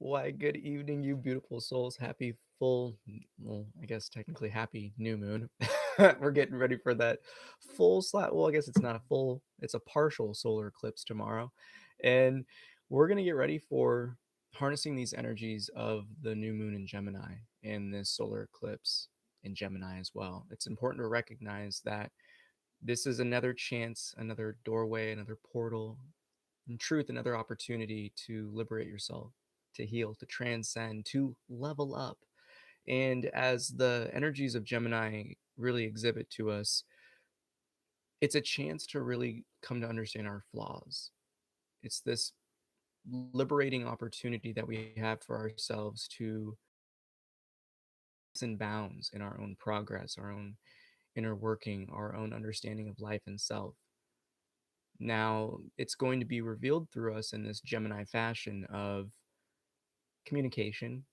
Why, good evening, you beautiful souls. Happy full, well, I guess technically happy new moon. We're getting ready for that full slap. Well, I guess it's not a full, it's a partial solar eclipse tomorrow. And we're going to get ready for harnessing these energies of the new moon in Gemini and this solar eclipse in Gemini as well. It's important to recognize that this is another chance, another doorway, another portal, in truth, another opportunity to liberate yourself, to heal, to transcend, to level up. And as the energies of Gemini really exhibit to us, it's a chance to really come to understand our flaws. It's this liberating opportunity that we have for ourselves to and bounds in our own progress, our own inner working, our own understanding of life and self. Now, it's going to be revealed through us in this Gemini fashion of communication,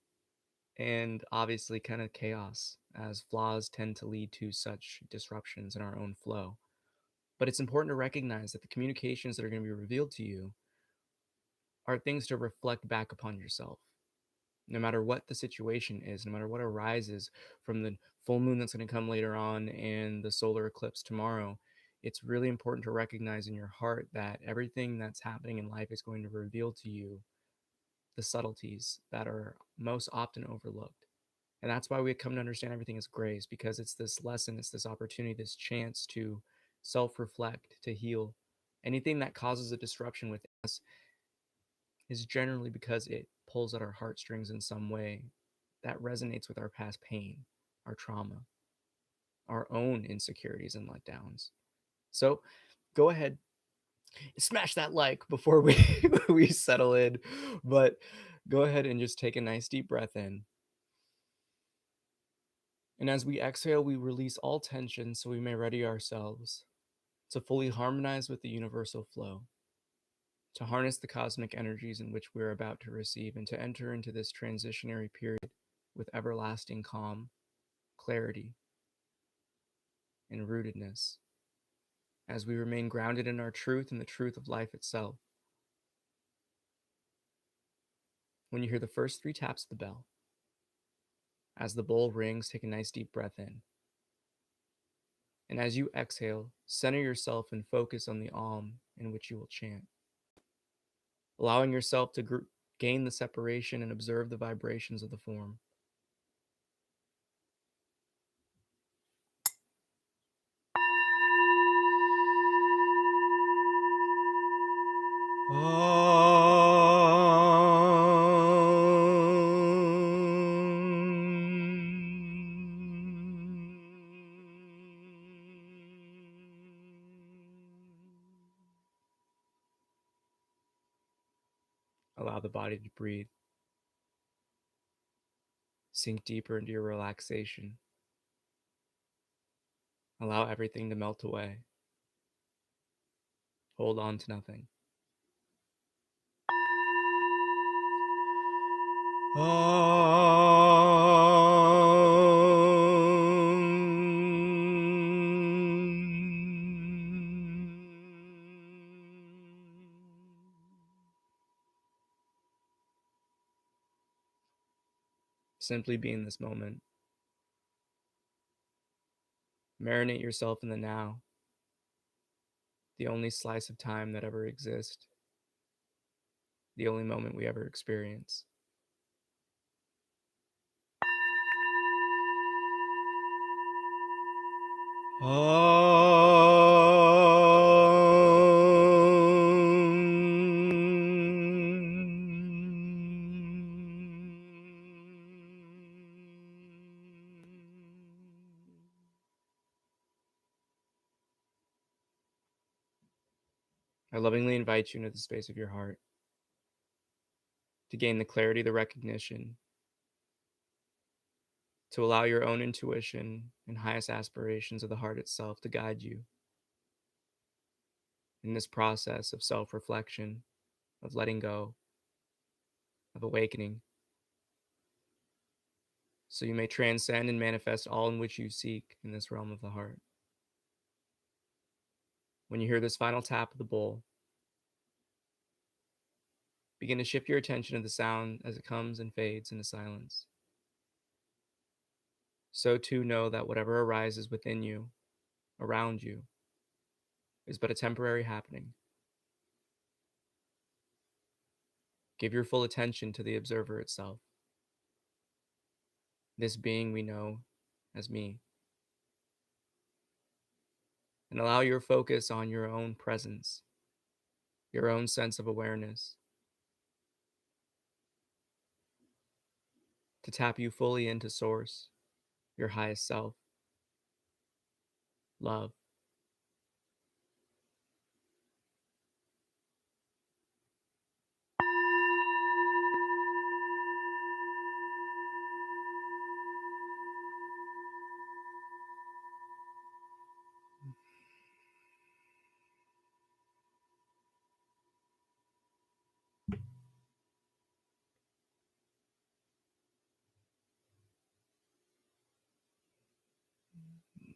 and obviously kind of chaos, as flaws tend to lead to such disruptions in our own flow. But it's important to recognize that the communications that are going to be revealed to you are things to reflect back upon yourself. No matter what the situation is, no matter what arises from the full moon that's going to come later on and the solar eclipse tomorrow, it's really important to recognize in your heart that everything that's happening in life is going to reveal to you the subtleties that are most often overlooked. And that's why we come to understand everything as grace, because it's this lesson, it's this opportunity, this chance to self reflect, to heal. Anything that causes a disruption within us is generally because it pulls at our heartstrings in some way that resonates with our past pain, our trauma, our own insecurities and letdowns. So go ahead, smash that like before we we settle in, but go ahead and just take a nice deep breath in. And as we exhale, we release all tension so we may ready ourselves to fully harmonize with the universal flow, to harness the cosmic energies in which we're about to receive, and to enter into this transitionary period with everlasting calm, clarity, and rootedness, as we remain grounded in our truth and the truth of life itself. When you hear the first three taps of the bell, as the bowl rings, take a nice deep breath in. And as you exhale, center yourself and focus on the Om in which you will chant, allowing yourself to gain the separation and observe the vibrations of the form. Allow the body to breathe. Sink deeper into your relaxation. Allow everything to melt away. Hold on to nothing. Simply be in this moment. Marinate yourself in the now, the only slice of time that ever exists, the only moment we ever experience. I lovingly invite you into the space of your heart to gain the clarity, the recognition, to allow your own intuition and highest aspirations of the heart itself to guide you in this process of self reflection, of letting go, of awakening, so you may transcend and manifest all in which you seek in this realm of the heart. When you hear this final tap of the bowl, Begin to shift your attention to the sound as it comes and fades into silence. So too know that whatever arises within you, around you, is but a temporary happening. Give your full attention to the observer itself, this being we know as me, and allow your focus on your own presence, your own sense of awareness, to tap you fully into Source, your highest self, love.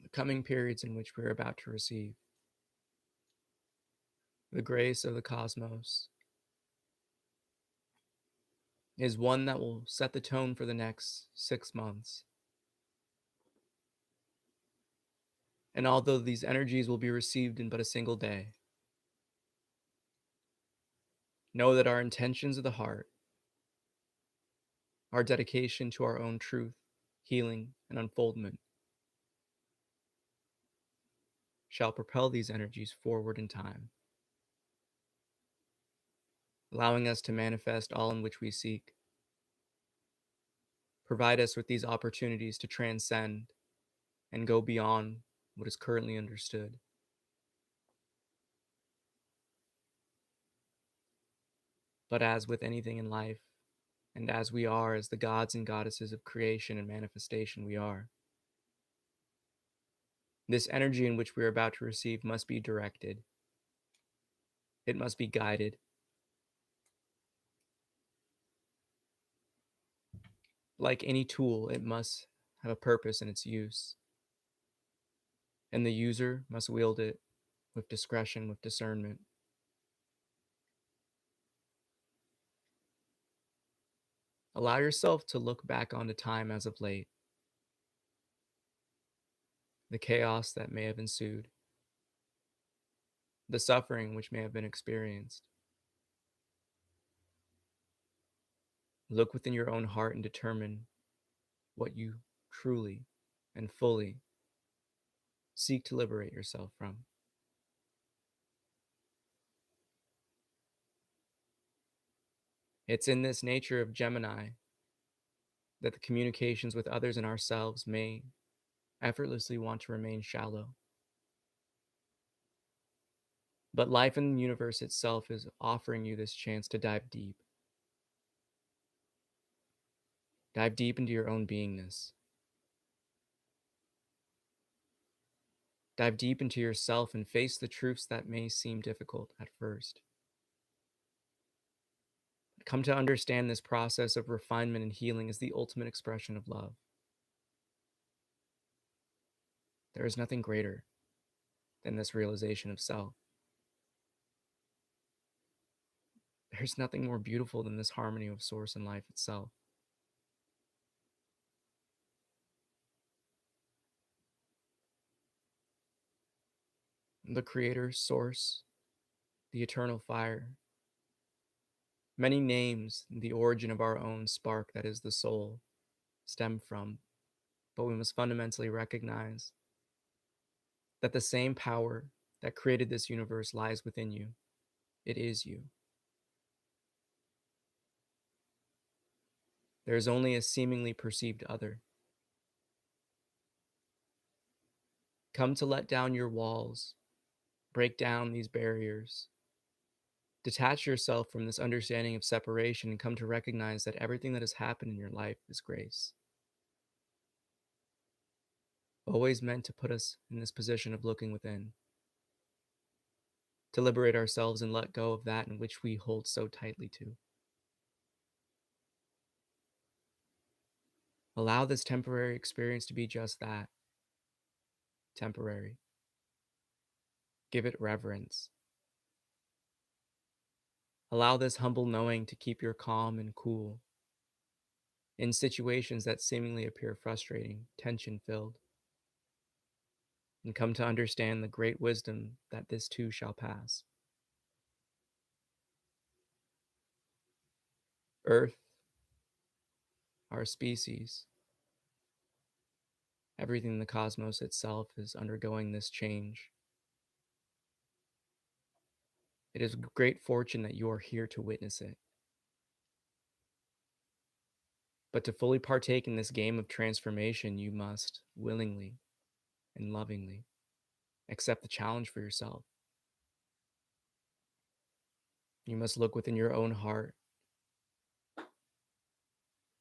The coming periods in which we're about to receive the grace of the cosmos is one that will set the tone for the next 6 months. And although these energies will be received in but a single day, know that our intentions of the heart, our dedication to our own truth, healing, and unfoldment shall propel these energies forward in time, allowing us to manifest all in which we seek. Provide us with these opportunities to transcend and go beyond what is currently understood. But as with anything in life, and as we are, as the gods and goddesses of creation and manifestation we are, this energy in which we are about to receive must be directed. It must be guided. Like any tool, it must have a purpose in its use. And the user must wield it with discretion, with discernment. Allow yourself to look back onto time as of late, the chaos that may have ensued, the suffering which may have been experienced. Look within your own heart and determine what you truly and fully seek to liberate yourself from. It's in this nature of Gemini that the communications with others and ourselves may effortlessly want to remain shallow. But life in the universe itself is offering you this chance to dive deep. Dive deep into your own beingness. Dive deep into yourself and face the truths that may seem difficult at first. Come to understand this process of refinement and healing is the ultimate expression of love. There is nothing greater than this realization of self. There's nothing more beautiful than this harmony of Source and life itself. The Creator, Source, the eternal fire. Many names, the origin of our own spark that is the soul, stem from, but we must fundamentally recognize that the same power that created this universe lies within you. It is you. There is only a seemingly perceived other. Come to let down your walls, break down these barriers, detach yourself from this understanding of separation, and come to recognize that everything that has happened in your life is grace. Always meant to put us in this position of looking within, to liberate ourselves and let go of that in which we hold so tightly to. Allow this temporary experience to be just that, temporary. Give it reverence. Allow this humble knowing to keep your calm and cool in situations that seemingly appear frustrating, tension filled, and come to understand the great wisdom that this too shall pass. Earth, our species, everything in the cosmos itself is undergoing this change. It is great fortune that you are here to witness it. But to fully partake in this game of transformation, you must willingly and lovingly accept the challenge for yourself. You must look within your own heart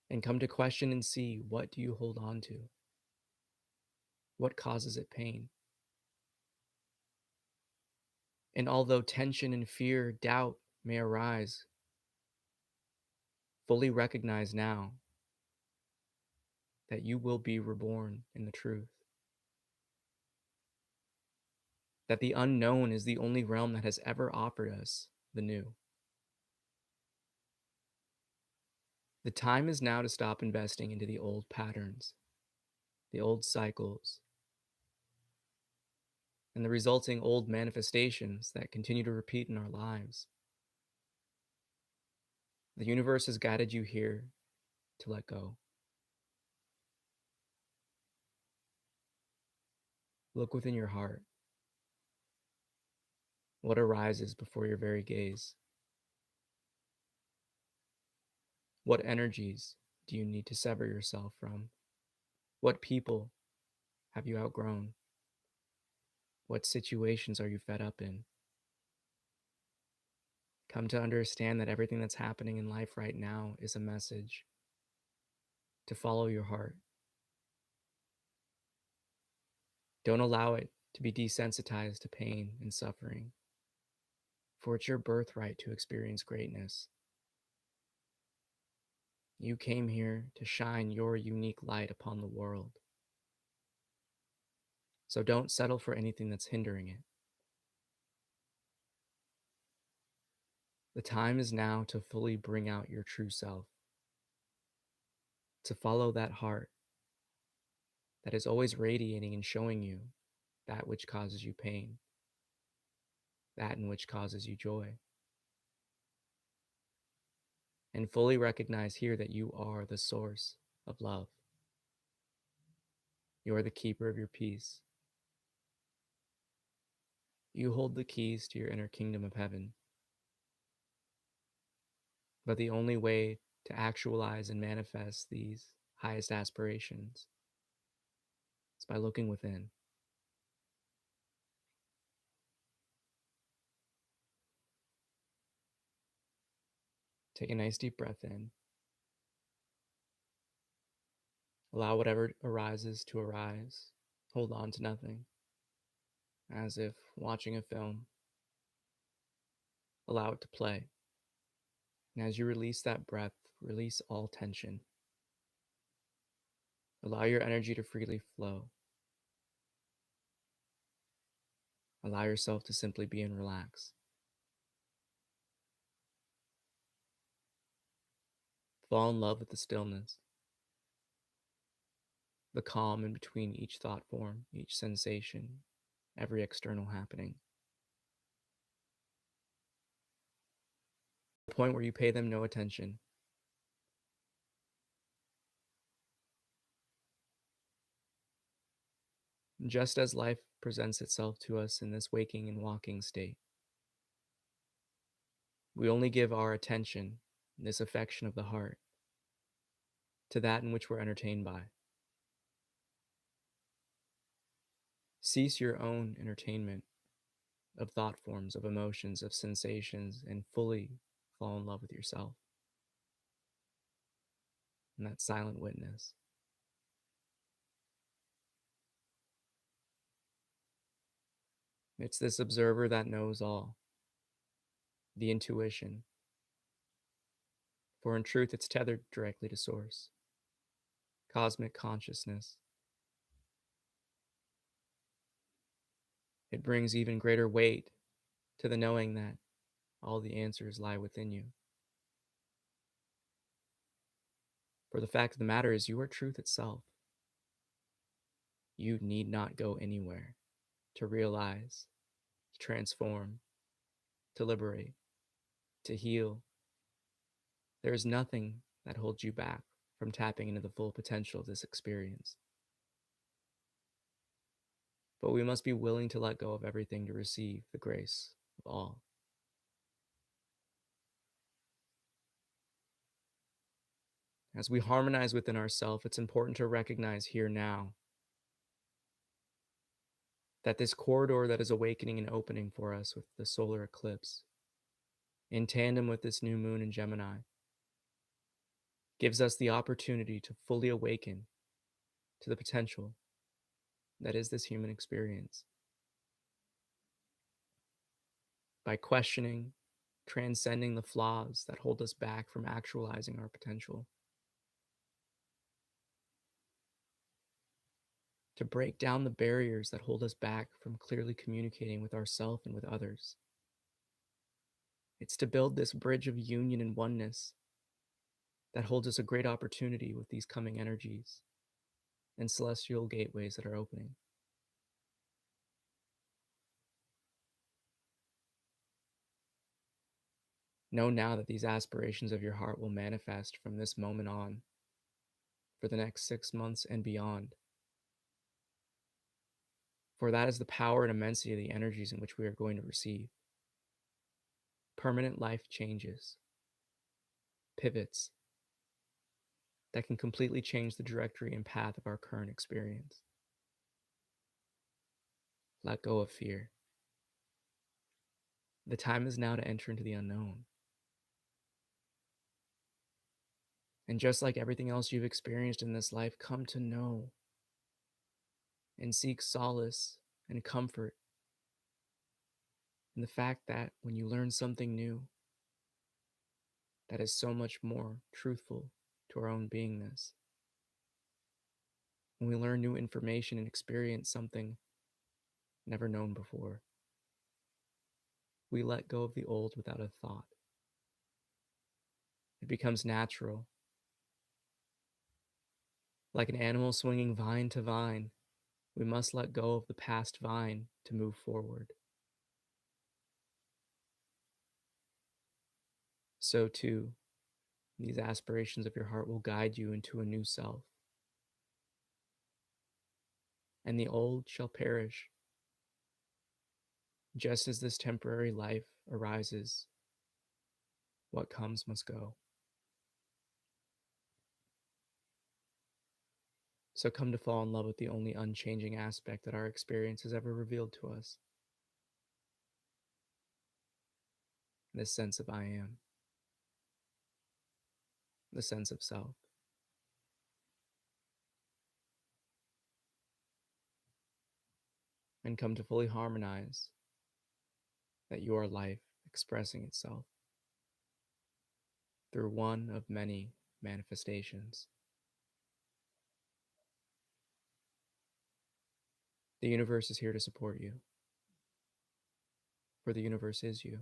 and come to question and see, what do you hold on to? What causes it pain? And although tension and fear, doubt may arise, fully recognize now that you will be reborn in the truth. That the unknown is the only realm that has ever offered us the new. The time is now to stop investing into the old patterns, the old cycles, and the resulting old manifestations that continue to repeat in our lives. The universe has guided you here to let go. Look within your heart. What arises before your very gaze? What energies do you need to sever yourself from? What people have you outgrown? What situations are you fed up in? Come to understand that everything that's happening in life right now is a message to follow your heart. Don't allow it to be desensitized to pain and suffering, for it's your birthright to experience greatness. You came here to shine your unique light upon the world. So don't settle for anything that's hindering it. The time is now to fully bring out your true self, to follow that heart that is always radiating and showing you that which causes you pain, that in which causes you joy. And fully recognize here that you are the source of love. You are the keeper of your peace. You hold the keys to your inner kingdom of heaven. But the only way to actualize and manifest these highest aspirations is by looking within. Take a nice deep breath in. Allow whatever arises to arise. Hold on to nothing, as if watching a film. Allow it to play. And as you release that breath, release all tension. Allow your energy to freely flow. Allow yourself to simply be and relax. Fall in love with the stillness, the calm in between each thought form, each sensation, every external happening. The point where you pay them no attention. Just as life presents itself to us in this waking and walking state, we only give our attention, this affection of the heart, to that in which we're entertained by. Cease your own entertainment of thought forms, of emotions, of sensations, and fully fall in love with yourself and that silent witness. It's this observer that knows all, the intuition. For in truth, it's tethered directly to source, cosmic consciousness. It brings even greater weight to the knowing that All the answers lie within you. For the fact of the matter is, you are truth itself. You need not go anywhere to realize, to transform, to liberate, to heal. There is nothing that holds you back from tapping into the full potential of this experience. But we must be willing to let go of everything to receive the grace of all. As we harmonize within ourselves, it's important to recognize here now that this corridor that is awakening and opening for us with the solar eclipse, in tandem with this new moon in Gemini, gives us the opportunity to fully awaken to the potential that is this human experience. By questioning, transcending the flaws that hold us back from actualizing our potential, to break down the barriers that hold us back from clearly communicating with ourselves and with others. It's to build this bridge of union and oneness that holds us a great opportunity with these coming energies and celestial gateways that are opening. Know now that these aspirations of your heart will manifest from this moment on for the next 6 months and beyond. For that is the power and immensity of the energies in which we are going to receive. Permanent life changes, pivots that can completely change the trajectory and path of our current experience. Let go of fear. The time is now to enter into the unknown. And just like everything else you've experienced in this life, come to know and seek solace and comfort in the fact that when you learn something new, that is so much more truthful to our own beingness. When we learn new information and experience something never known before, we let go of the old without a thought. It becomes natural. Like an animal swinging vine to vine, we must let go of the past vine to move forward. So too, these aspirations of your heart will guide you into a new self. And the old shall perish. Just as this temporary life arises, what comes must go. So come to fall in love with the only unchanging aspect that our experience has ever revealed to us. This sense of I am. The sense of self. And come to fully harmonize that you are life expressing itself through one of many manifestations. The universe is here to support you, for the universe is you.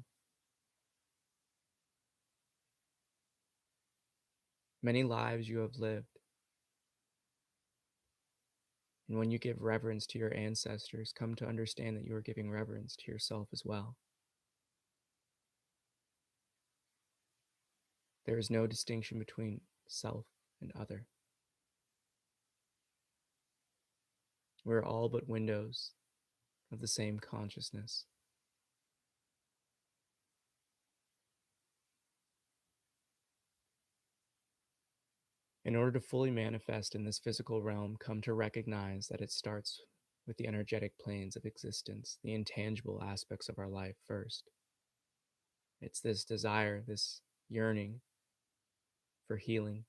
Many lives you have lived, and when you give reverence to your ancestors, come to understand that you are giving reverence to yourself as well. There is no distinction between self and other. We're all but windows of the same consciousness. In order to fully manifest in this physical realm, come to recognize that it starts with the energetic planes of existence, the intangible aspects of our life first. It's this desire, this yearning for healing,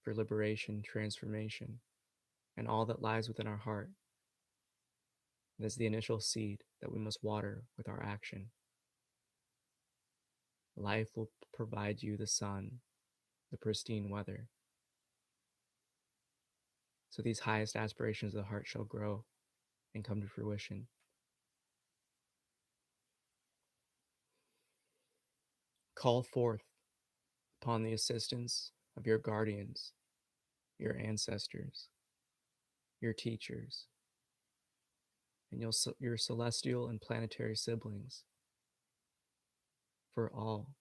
for liberation, transformation, and all that lies within our heart. It is the initial seed that we must water with our action. Life will provide you the sun, the pristine weather. So these highest aspirations of the heart shall grow and come to fruition. Call forth upon the assistance of your guardians, your ancestors, your teachers, and your celestial and planetary siblings, for all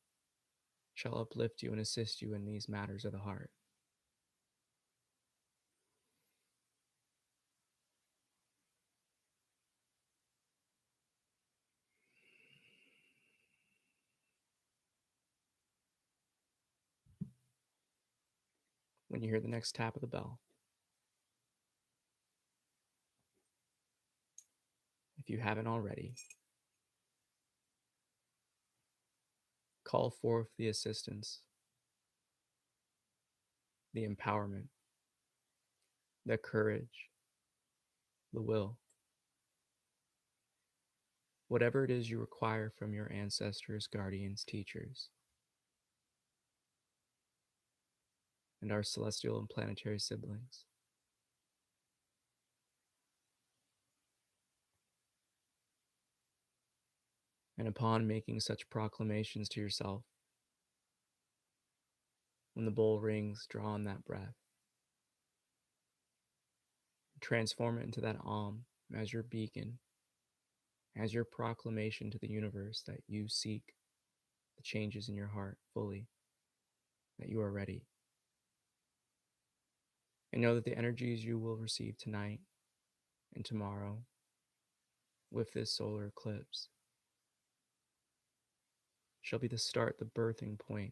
shall uplift you and assist you in these matters of the heart. When you hear the next tap of the bell, if you haven't already, call forth the assistance, the empowerment, the courage, the will, whatever it is you require from your ancestors, guardians, teachers, and our celestial and planetary siblings. And upon making such proclamations to yourself, when the bowl rings, draw on that breath. Transform it into that as your beacon, as your proclamation to the universe that you seek the changes in your heart fully, that you are ready. And know that the energies you will receive tonight and tomorrow with this solar eclipse shall be the start, the birthing point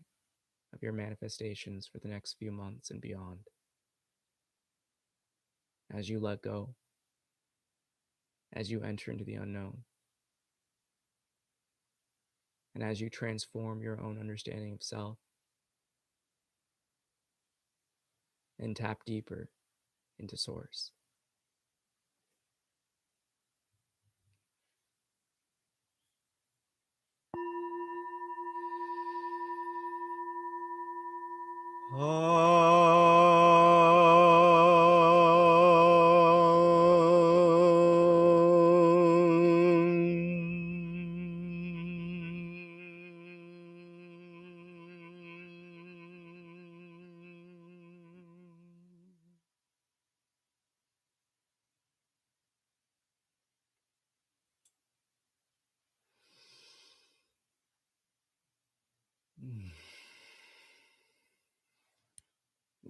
of your manifestations for the next few months and beyond. As you let go, as you enter into the unknown, and as you transform your own understanding of self and tap deeper into Source.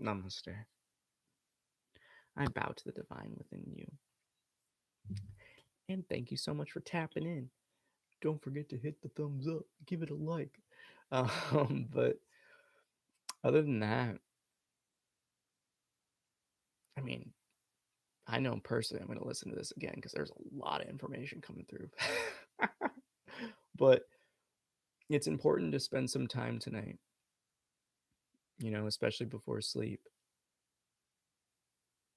Namaste. I bow to the divine within you. And thank you so much for tapping in. Don't forget to hit the thumbs up, give it a like. But other than that, I mean, I know personally I'm going to listen to this again because there's a lot of information coming through. But it's important to spend some time tonight, especially before sleep,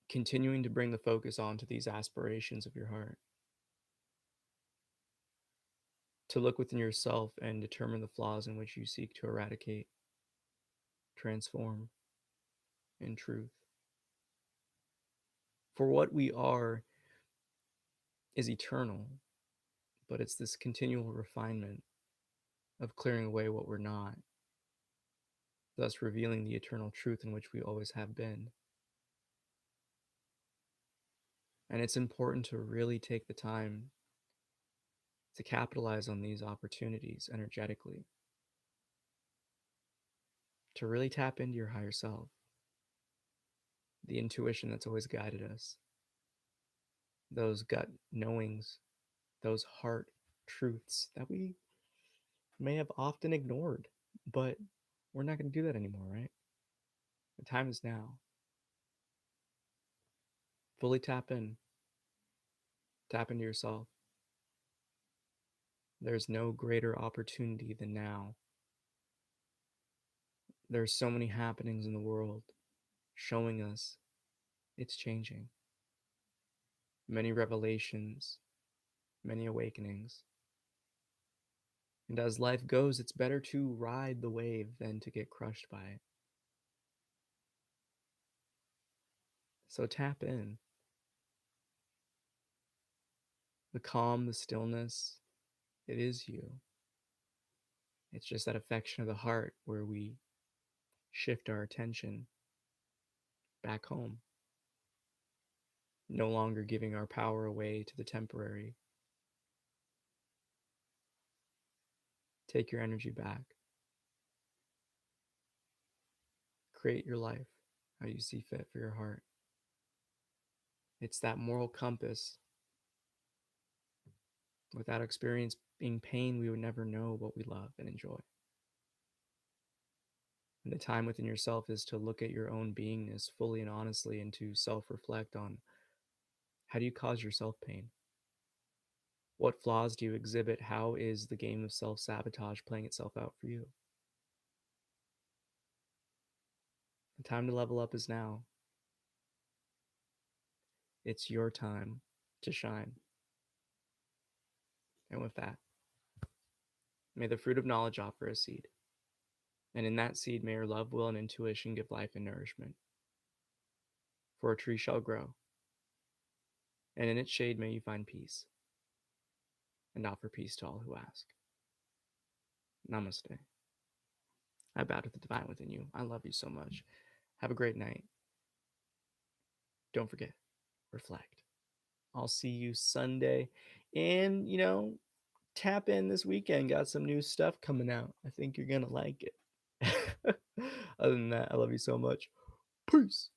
continuing to bring the focus onto these aspirations of your heart, to look within yourself and determine the flaws in which you seek to eradicate, transform in truth. For what we are is eternal, but it's this continual refinement of clearing away what we're not, thus revealing the eternal truth in which we always have been. And it's important to really take the time to capitalize on these opportunities energetically, to really tap into your higher self, the intuition that's always guided us, those gut knowings, those heart truths that we may have often ignored, but we're not going to do that anymore, right? The time is now. Fully tap into yourself. There's no greater opportunity than now. There's so many happenings in the world showing us it's changing. Many revelations, many awakenings. And as life goes, it's better to ride the wave than to get crushed by it. So tap in. The calm, the stillness, it is you. It's just that affection of the heart where we shift our attention back home, no longer giving our power away to the temporary. Take your energy back. Create your life how you see fit for your heart. It's that moral compass. Without experiencing pain, we would never know what we love and enjoy. And the time within yourself is to look at your own beingness fully and honestly and to self-reflect on, how do you cause yourself pain? What flaws do you exhibit? How is the game of self-sabotage playing itself out for you? The time to level up is now. It's your time to shine. And with that, may the fruit of knowledge offer a seed. And in that seed, may your love, will, and intuition give life and nourishment. For a tree shall grow, and in its shade may you find peace, and offer peace to all who ask. Namaste. I bow to the divine within you. I love you so much. Have a great night. Don't forget, reflect. I'll see you Sunday. And, tap in this weekend. Got some new stuff coming out. I think you're going to like it. Other than that, I love you so much. Peace.